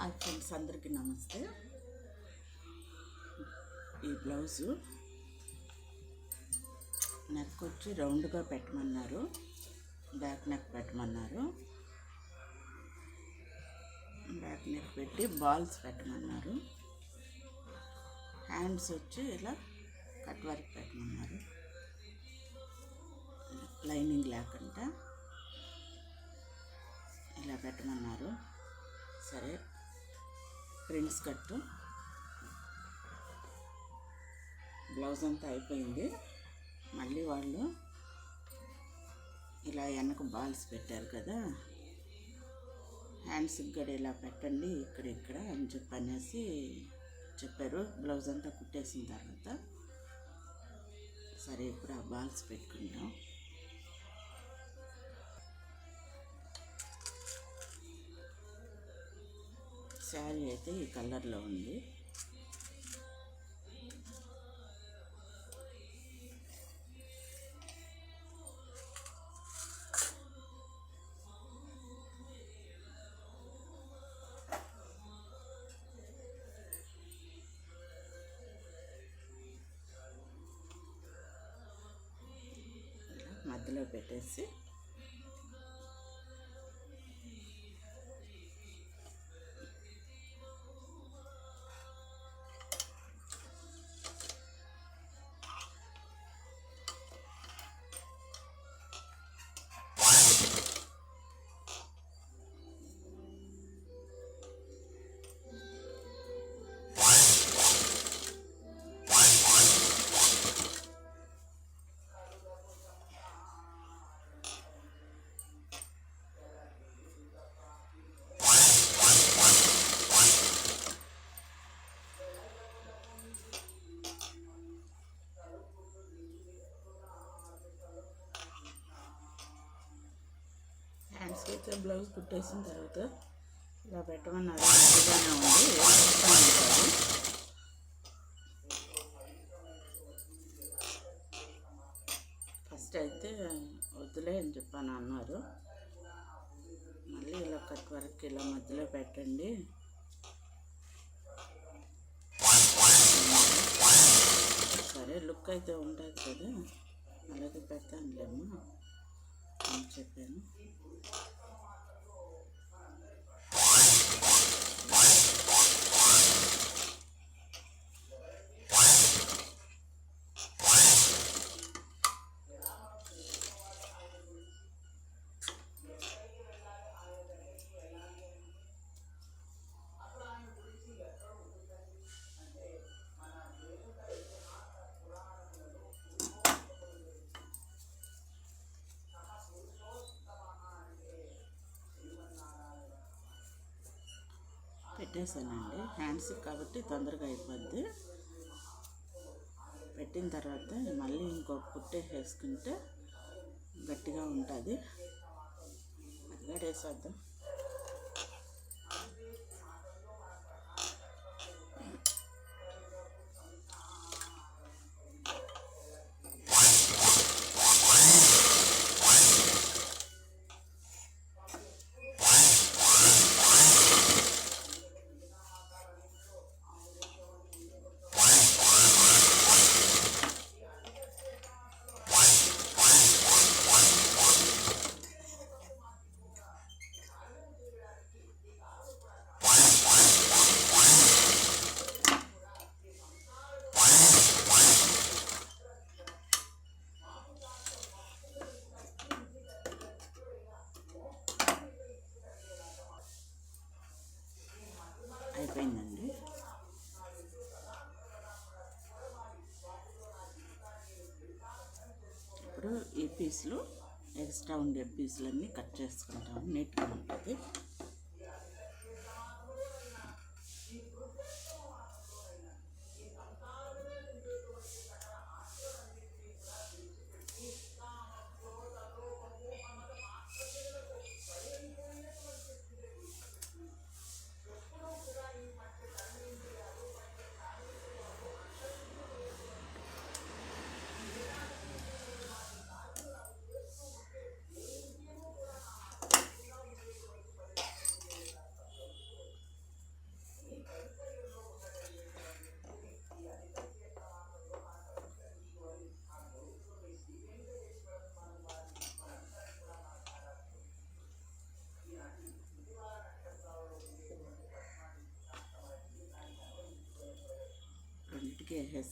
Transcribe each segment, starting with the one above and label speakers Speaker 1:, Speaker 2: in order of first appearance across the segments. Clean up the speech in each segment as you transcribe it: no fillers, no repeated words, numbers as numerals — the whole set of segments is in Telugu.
Speaker 1: హాయ్ ఫ్రెండ్స్, అందరికీ నమస్తే. ఈ బ్లౌజు నెక్ వచ్చి రౌండ్గా పెట్టమన్నారు, బ్యాక్ నెక్ పెట్టమన్నారు. బ్యాక్ నెక్ పెట్టి బాల్స్ పెట్టమన్నారు. హ్యాండ్స్ వచ్చి ఇలా కట్ వర్క్ పెట్టమన్నారు, లైనింగ్ లేకుండా ఇలా పెట్టమన్నారు. సరే, ప్రిన్స్ కట్టు బ్లౌజ్ అంతా అయిపోయింది. మళ్ళీ వాళ్ళు ఇలా వెనక బాల్స్ పెట్టారు కదా, హ్యాండ్స్కి కూడా ఇలా పెట్టండి ఇక్కడ అని చెప్పనేసి చెప్పారు. బ్లౌజ్ అంతా కుట్టేసిన తర్వాత సరే ఇప్పుడు ఆ బాల్స్ పెట్టుకుంటాం. శారీ అయితే ఈ కలర్లో ఉంది. మధ్యలో పెట్టేసి అయితే బ్లౌజ్ కుట్టేసిన తర్వాత ఇలా పెట్టమన్నారు. మంచిగానే ఉంది. ఫస్ట్ అయితే వద్దులే అని చెప్పాను అన్నారు. మళ్ళీ ఇలా కట్ వరకు ఇలా మధ్యలో పెట్టండి, సరే లుక్ అయితే ఉంటుంది కదా, అలాగే పెడతానులేమ్మా అని చెప్పాను. పెట్టేసానండి హ్యాండ్స్ కాబట్టి తొందరగా అయిపోద్ది. పెట్టిన తర్వాత మళ్ళీ ఇంకొక కుట్టేసేసుకుంటే గట్టిగా ఉంటుంది. అది కూడా వేసేద్దాం. అయిపోయిందండి. ఇప్పుడు ఈ పీసులు ఎక్స్ట్రా ఉండే పీసులన్నీ కట్ చేసుకుంటాము, నీట్గా ఉంటుంది.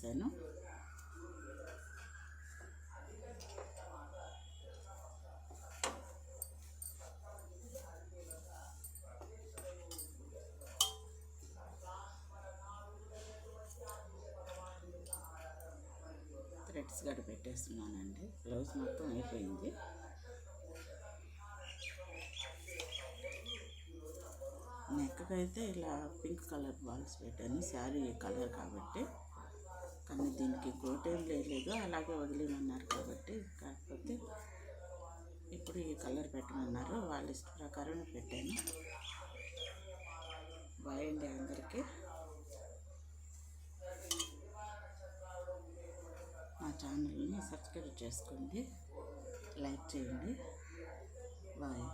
Speaker 1: పెట్టేశాను. థ్రెడ్స్ గడ పెట్టేస్తున్నానండి. బ్లౌజ్ మొత్తం అయిపోయింది. నెక్కి అయితే ఇలా పింక్ కలర్ బాల్స్ పెట్టాను, శారీ కలర్ కాబట్టి. కానీ దీనికి కోటేం లేదు, అలాగే వదిలేమన్నారు కాబట్టి. కాకపోతే ఇప్పుడు ఈ కలర్ పెట్టమన్నారు, వాళ్ళ ఇష్ట ప్రకారం పెట్టాను. బాయ్ అండి అందరికీ. మా ఛానల్ని సబ్స్క్రైబ్ చేసుకోండి, లైక్ చేయండి. బాయ్.